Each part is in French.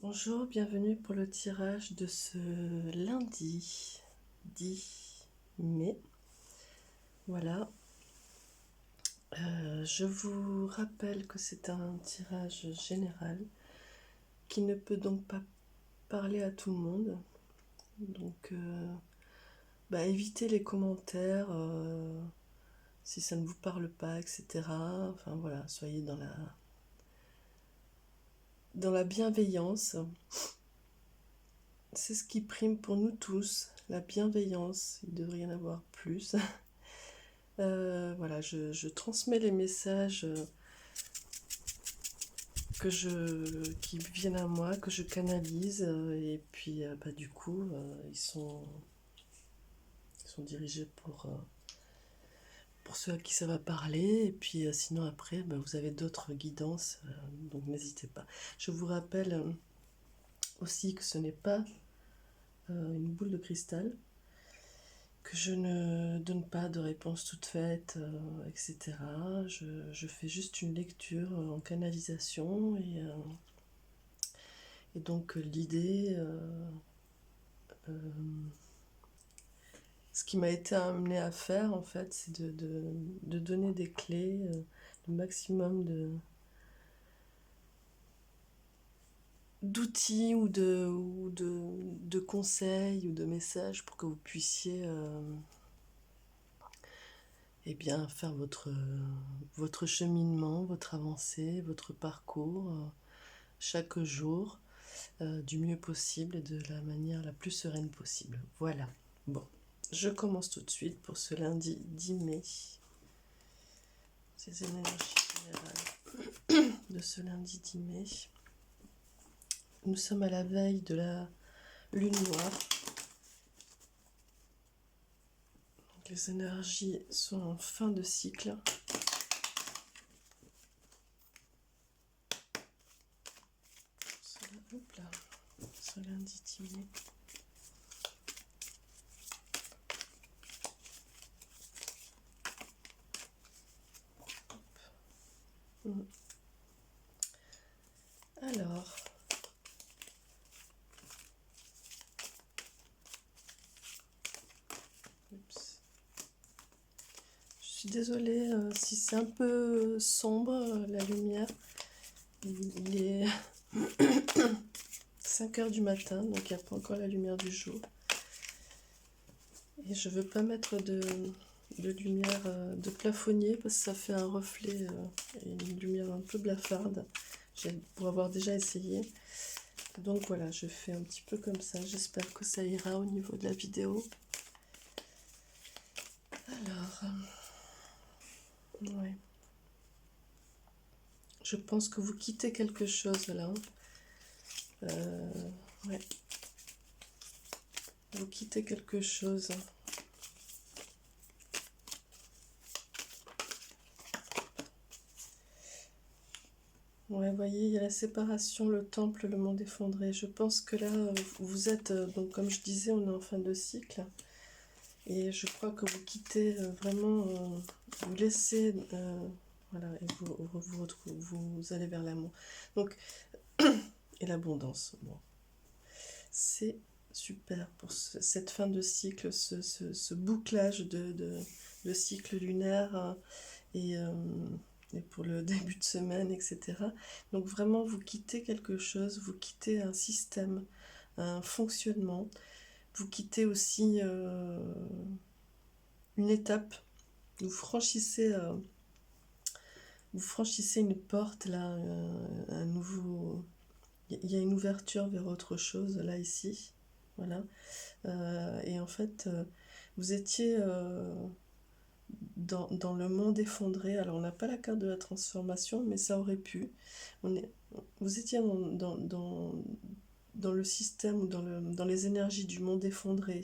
Bonjour, bienvenue pour le tirage de ce lundi 10 mai. Voilà. Je vous rappelle que c'est un tirage général qui ne peut donc pas parler à tout le monde. Donc, évitez les commentaires si ça ne vous parle pas, etc. Enfin voilà, soyez dans la bienveillance. C'est ce qui prime pour nous tous, la bienveillance. Il devrait y en avoir plus. Voilà, je transmets les messages qui viennent à moi, que je canalise, et puis du coup, ils sont dirigés pour ceux à qui ça va parler, et puis sinon après, vous avez d'autres guidances, donc n'hésitez pas. Je vous rappelle aussi que ce n'est pas une boule de cristal, que je ne donne pas de réponse toute faite, etc. Je fais juste une lecture en canalisation et donc l'idée, ce qui m'a été amené à faire en fait, c'est de donner des clés, le maximum d'outils ou de conseils ou de messages pour que vous puissiez faire votre cheminement, votre avancée, votre parcours chaque jour du mieux possible et de la manière la plus sereine possible. Voilà. Bon, je commence tout de suite pour ce lundi 10 mai. Ces énergies générales de ce lundi 10 mai. Nous sommes à la veille de la lune noire. Donc les énergies sont en fin de cycle. Ce lundi 10 mai. Alors, je suis désolée si c'est un peu sombre la lumière. Il est 5 heures du matin, donc il n'y a pas encore la lumière du jour. Et je veux pas mettre de lumière de plafonnier parce que ça fait un reflet et une lumière un peu blafarde. Pour avoir déjà essayé. Donc voilà, je fais un petit peu comme ça. J'espère que ça ira au niveau de la vidéo. Alors, ouais. Je pense que vous quittez quelque chose là. Ouais. Vous quittez quelque chose. Ouais, vous voyez, il y a la séparation, le temple, le monde effondré. Je pense que là, vous êtes, donc comme je disais, on est en fin de cycle. Et je crois que vous quittez vraiment, vous laissez, voilà, et vous allez vers l'amour. Donc, et l'abondance. Bon. C'est super pour cette fin de cycle, ce bouclage de cycle lunaire et pour le début de semaine, etc. Donc vraiment, vous quittez quelque chose, vous quittez un système, un fonctionnement, vous quittez aussi une étape, vous franchissez une porte, là, un nouveau... Il y a une ouverture vers autre chose, là, ici. Voilà. Et en fait, vous étiez dans le monde effondré. Alors, on n'a pas la carte de la transformation, mais ça aurait pu. Vous étiez dans le système ou dans les énergies du monde effondré.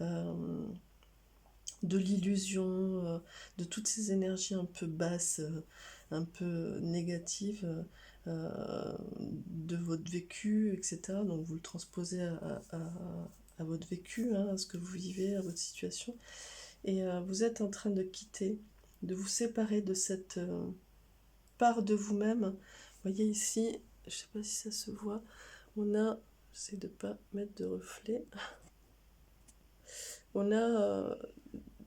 De l'illusion, de toutes ces énergies un peu basses, un peu négatives de votre vécu, etc. Donc vous le transposez à votre vécu, à ce que vous vivez, à votre situation. Et vous êtes en train de quitter, de vous séparer de cette part de vous-même. Vous voyez ici, je ne sais pas si ça se voit, On a, j'essaie de ne pas mettre de reflet, on a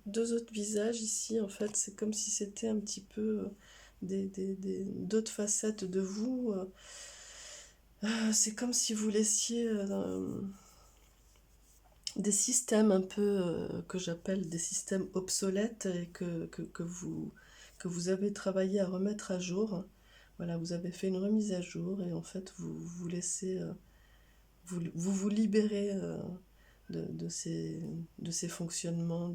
deux autres visages ici, en fait, c'est comme si c'était un petit peu d'autres facettes de vous. C'est comme si vous laissiez des systèmes un peu que j'appelle des systèmes obsolètes et que vous avez travaillé à remettre à jour. Voilà, vous avez fait une remise à jour et en fait vous laissez, vous libérez de ces fonctionnements,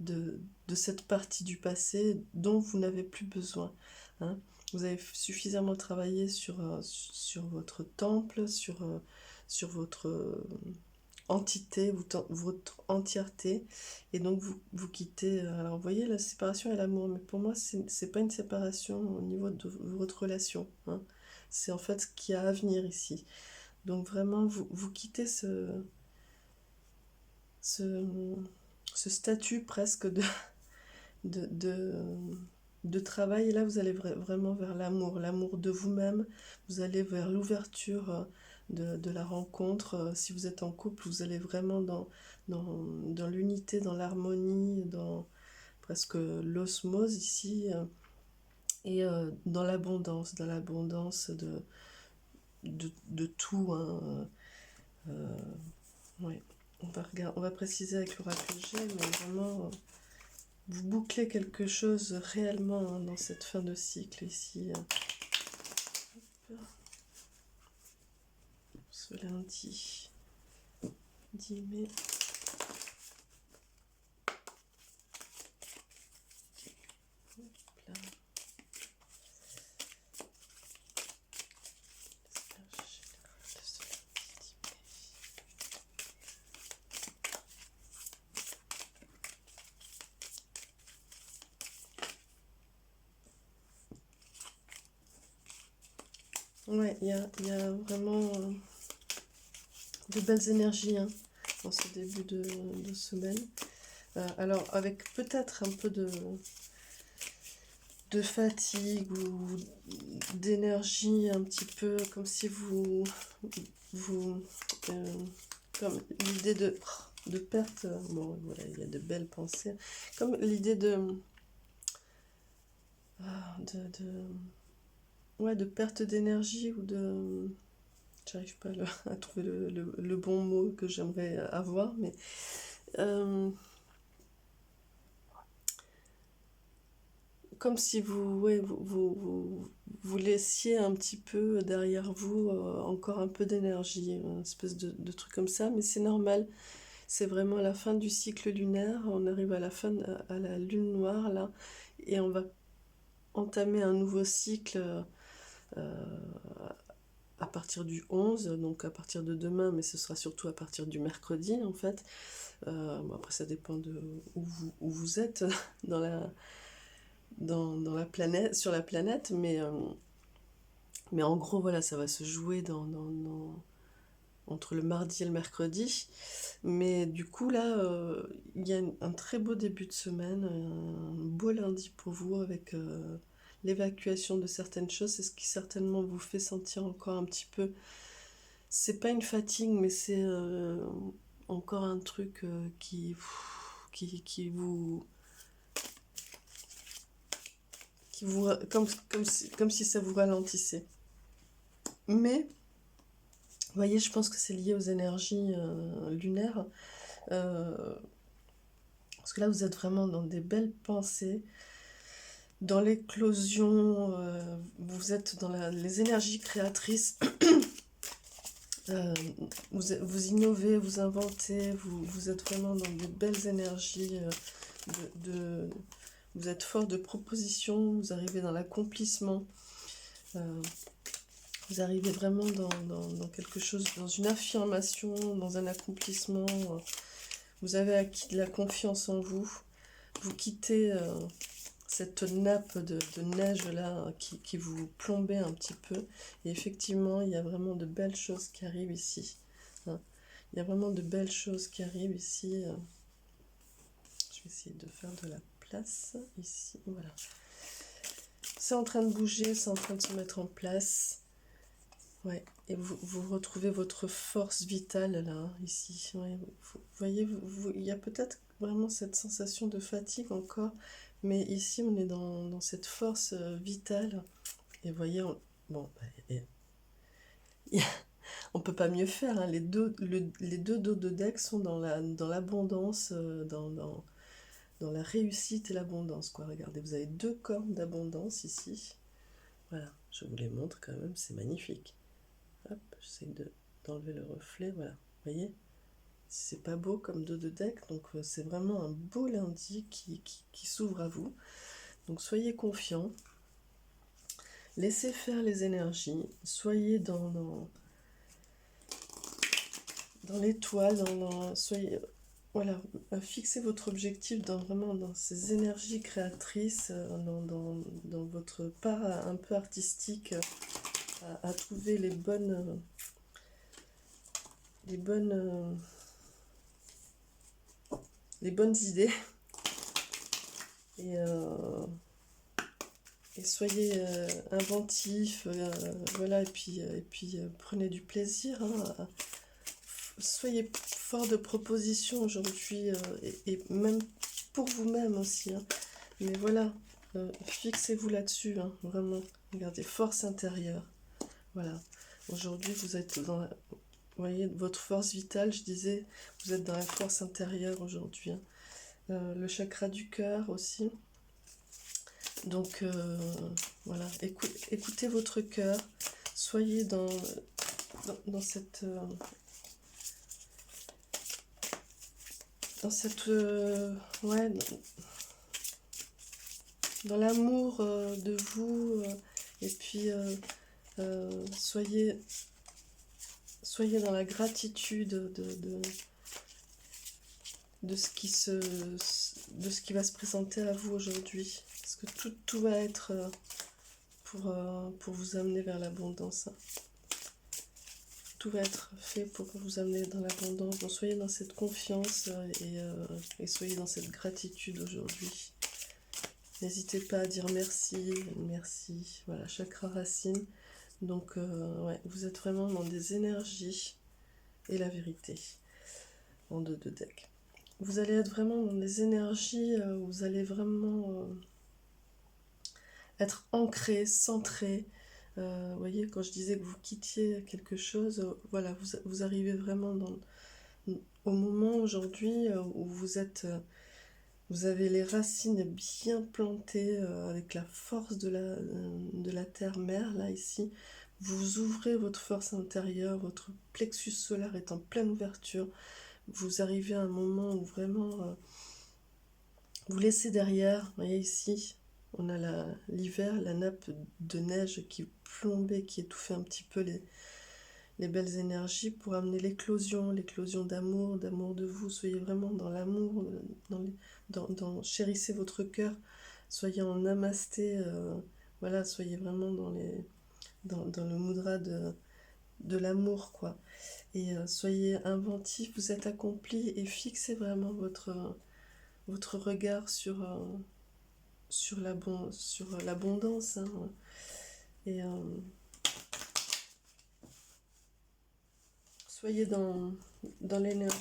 de cette partie du passé dont vous n'avez plus besoin. Hein. Vous avez suffisamment travaillé sur votre temple, sur votre entité, votre entièreté, et donc vous quittez. Alors vous voyez la séparation et l'amour, mais pour moi c'est pas une séparation au niveau de votre relation. Hein. C'est en fait ce qu'il y a à venir ici. Donc vraiment vous quittez ce, ce statut presque de, de, de travail, et là vous allez vraiment vers l'amour de vous-même, vous allez vers l'ouverture de la rencontre. Si vous êtes en couple, vous allez vraiment dans l'unité, dans l'harmonie, dans presque l'osmose ici, et dans l'abondance de tout. Hein. Ouais. On va préciser avec l'oracle G, mais vraiment, vous bouclez quelque chose réellement, hein, dans cette fin de cycle ici. Ce lundi 10 mai. Hop là. Ouais, il y a vraiment de belles énergies, hein, dans ce début de semaine. Alors, avec peut-être un peu de fatigue ou d'énergie, un petit peu comme si comme l'idée de perte. Bon, voilà, il y a de belles pensées. Comme l'idée ouais, de perte d'énergie ou de... J'arrive pas à trouver le bon mot que j'aimerais avoir, mais comme si ouais, vous laissiez un petit peu derrière vous encore un peu d'énergie, une espèce de truc comme ça, mais c'est normal. C'est vraiment la fin du cycle lunaire, on arrive à la fin, à la lune noire là, et on va entamer un nouveau cycle à partir du 11, donc à partir de demain, mais ce sera surtout à partir du mercredi en fait. Bon, après ça dépend de où vous êtes dans la planète, sur la planète, mais en gros voilà, ça va se jouer entre le mardi et le mercredi. Mais du coup là, il y a un très beau début de semaine, un beau lundi pour vous avec l'évacuation de certaines choses. C'est ce qui certainement vous fait sentir encore un petit peu, c'est pas une fatigue, mais c'est encore un truc qui vous comme si ça vous ralentissait. Mais vous voyez, je pense que c'est lié aux énergies lunaires. Parce que là, vous êtes vraiment dans des belles pensées, dans l'éclosion, vous êtes dans les énergies créatrices. Vous innovez, vous inventez, vous êtes vraiment dans des belles énergies. Vous êtes fort de propositions, vous arrivez dans l'accomplissement. Vous arrivez vraiment dans quelque chose, dans une affirmation, dans un accomplissement. Vous avez acquis de la confiance en vous. Vous quittez cette nappe de neige là qui vous plombait un petit peu. Et effectivement, il y a vraiment de belles choses qui arrivent ici. Hein. Il y a vraiment de belles choses qui arrivent ici. Je vais essayer de faire de la place ici. Voilà. C'est en train de bouger, c'est en train de se mettre en place. Ouais, et vous retrouvez votre force vitale là, ici. Ouais, vous voyez, il y a peut-être vraiment cette sensation de fatigue encore, mais ici on est dans cette force vitale. Et vous voyez, bon, on peut pas mieux faire, hein. Les deux dos de deck sont dans l'abondance, dans la réussite et l'abondance, quoi. Regardez, vous avez deux cornes d'abondance ici. Voilà, je vous les montre quand même, c'est magnifique. Hop, j'essaie d'enlever le reflet, voilà. Vous voyez, c'est pas beau comme dos de deck, donc c'est vraiment un beau lundi qui s'ouvre à vous. Donc soyez confiants, laissez faire les énergies, soyez dans l'étoile, soyez, voilà, fixez votre objectif vraiment dans ces énergies créatrices, dans votre part un peu artistique, à trouver les bonnes idées et soyez inventifs, voilà, et puis prenez du plaisir, hein, soyez fort de propositions aujourd'hui, et même pour vous-même aussi, hein. Mais voilà, fixez-vous là-dessus, hein, vraiment. Regardez, force intérieure. Voilà. Aujourd'hui, vous êtes vous voyez, votre force vitale, je disais, vous êtes dans la force intérieure aujourd'hui, hein. Le chakra du cœur aussi. Donc, voilà, écoutez votre cœur. Soyez dans cette... ouais, dans l'amour de vous, et puis soyez dans la gratitude de ce qui va se présenter à vous aujourd'hui, parce que tout va être pour vous amener vers l'abondance, hein. Tout va être fait pour vous amener dans l'abondance. Donc soyez dans cette confiance et soyez dans cette gratitude aujourd'hui. N'hésitez pas à dire merci, merci. Voilà, chakra racine. Donc, ouais, vous êtes vraiment dans des énergies et la vérité en deux de deck. Vous allez être vraiment dans des énergies où vous allez vraiment être ancré, centré. Vous voyez, quand je disais que vous quittiez quelque chose, voilà, vous arrivez vraiment au moment aujourd'hui où vous avez les racines bien plantées avec la force de la terre-mère, là, ici. Vous ouvrez votre force intérieure, votre plexus solaire est en pleine ouverture. Vous arrivez à un moment où vraiment vous laissez derrière, vous voyez ici, on a l'hiver, la nappe de neige qui plombait, qui étouffait un petit peu les belles énergies pour amener l'éclosion d'amour de vous. Soyez vraiment dans l'amour, chérissez votre cœur, soyez en namasté, voilà, soyez vraiment dans le mudra de l'amour, quoi. Et soyez inventif, vous êtes accompli, et fixez vraiment votre regard sur l'abondance, hein. Et soyez dans l'énergie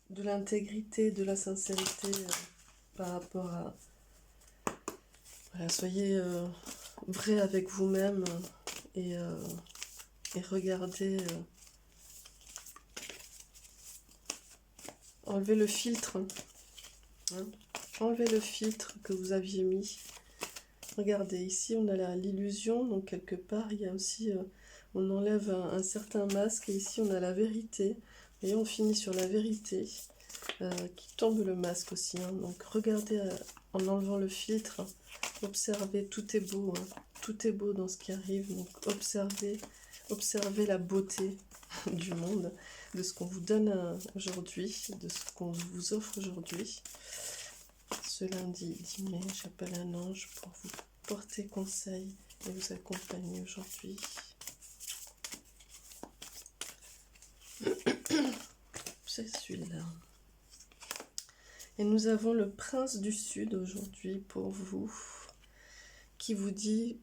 de l'intégrité, de la sincérité par rapport à... Voilà, soyez vrai avec vous-même et regardez... enlevez le filtre, hein. Enlevez le filtre que vous aviez mis. Regardez, ici on a l'illusion, donc quelque part il y a aussi... on enlève un certain masque, et ici on a la vérité. Et on finit sur la vérité, qui tombe le masque aussi, hein. Donc regardez en enlevant le filtre, observez, tout est beau, hein. Tout est beau dans ce qui arrive. Donc observez la beauté du monde, de ce qu'on vous donne aujourd'hui, de ce qu'on vous offre aujourd'hui. Ce lundi 10 mai, j'appelle un ange pour vous porter conseil et vous accompagner aujourd'hui. C'est celui-là. Et nous avons le prince du sud aujourd'hui pour vous, qui vous dit,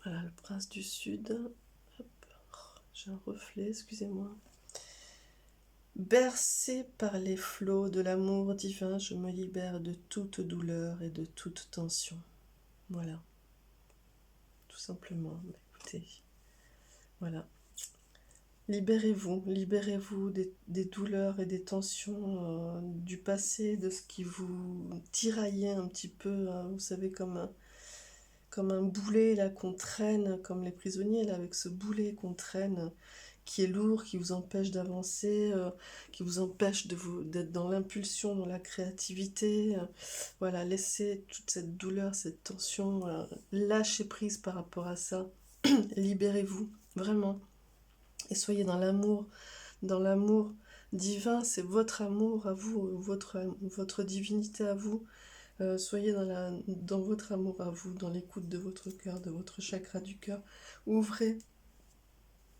Voilà, le prince du sud. Hop. Oh, j'ai un reflet, excusez-moi. Bercé par les flots de l'amour divin, je me libère de toute douleur et de toute tension. Voilà, tout simplement. Écoutez, voilà. Libérez-vous, libérez-vous des douleurs et des tensions du passé, de ce qui vous tiraillait un petit peu, hein, vous savez, comme un boulet là qu'on traîne, comme les prisonniers là, avec ce boulet qu'on traîne, qui est lourd, qui vous empêche d'avancer, qui vous empêche d'être dans l'impulsion, dans la créativité. Voilà, laissez toute cette douleur, cette tension, lâchez prise par rapport à ça. Libérez-vous, vraiment. Et soyez dans l'amour divin, c'est votre amour à vous, votre divinité à vous. Soyez dans votre amour à vous, dans l'écoute de votre cœur, de votre chakra du cœur. Ouvrez,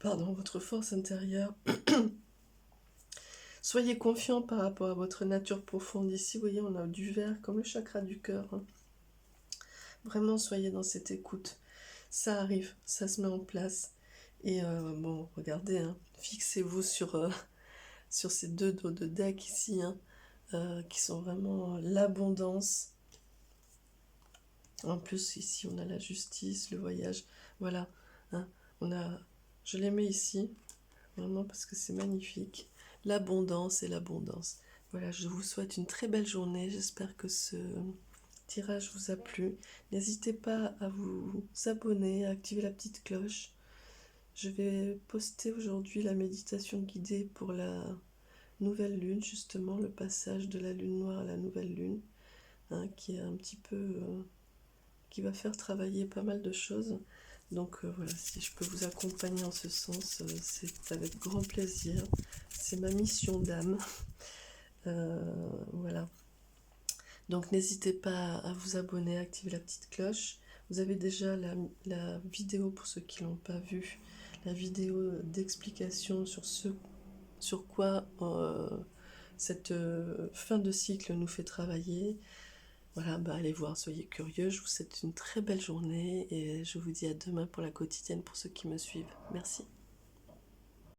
votre force intérieure. Soyez confiant par rapport à votre nature profonde. Ici, vous voyez, on a du vert comme le chakra du cœur. Hein. Vraiment, soyez dans cette écoute. Ça arrive, ça se met en place. Et bon, regardez, hein, fixez-vous sur ces deux dos de deck ici, hein, qui sont vraiment l'abondance. En plus, ici, on a la justice, le voyage. Voilà, hein, je les mets ici, vraiment parce que c'est magnifique. L'abondance et l'abondance. Voilà, je vous souhaite une très belle journée. J'espère que ce tirage vous a plu. N'hésitez pas à vous abonner, à activer la petite cloche. Je vais poster aujourd'hui la méditation guidée pour la nouvelle lune, justement, le passage de la lune noire à la nouvelle lune, hein, qui est un petit peu... qui va faire travailler pas mal de choses. Donc voilà, si je peux vous accompagner en ce sens, c'est avec grand plaisir. C'est ma mission d'âme. Voilà. Donc n'hésitez pas à vous abonner, à activer la petite cloche. Vous avez déjà la vidéo, pour ceux qui ne l'ont pas vue, la vidéo d'explication sur quoi cette fin de cycle nous fait travailler. Voilà, allez voir, soyez curieux. Je vous souhaite une très belle journée et je vous dis à demain pour la quotidienne pour ceux qui me suivent. Merci.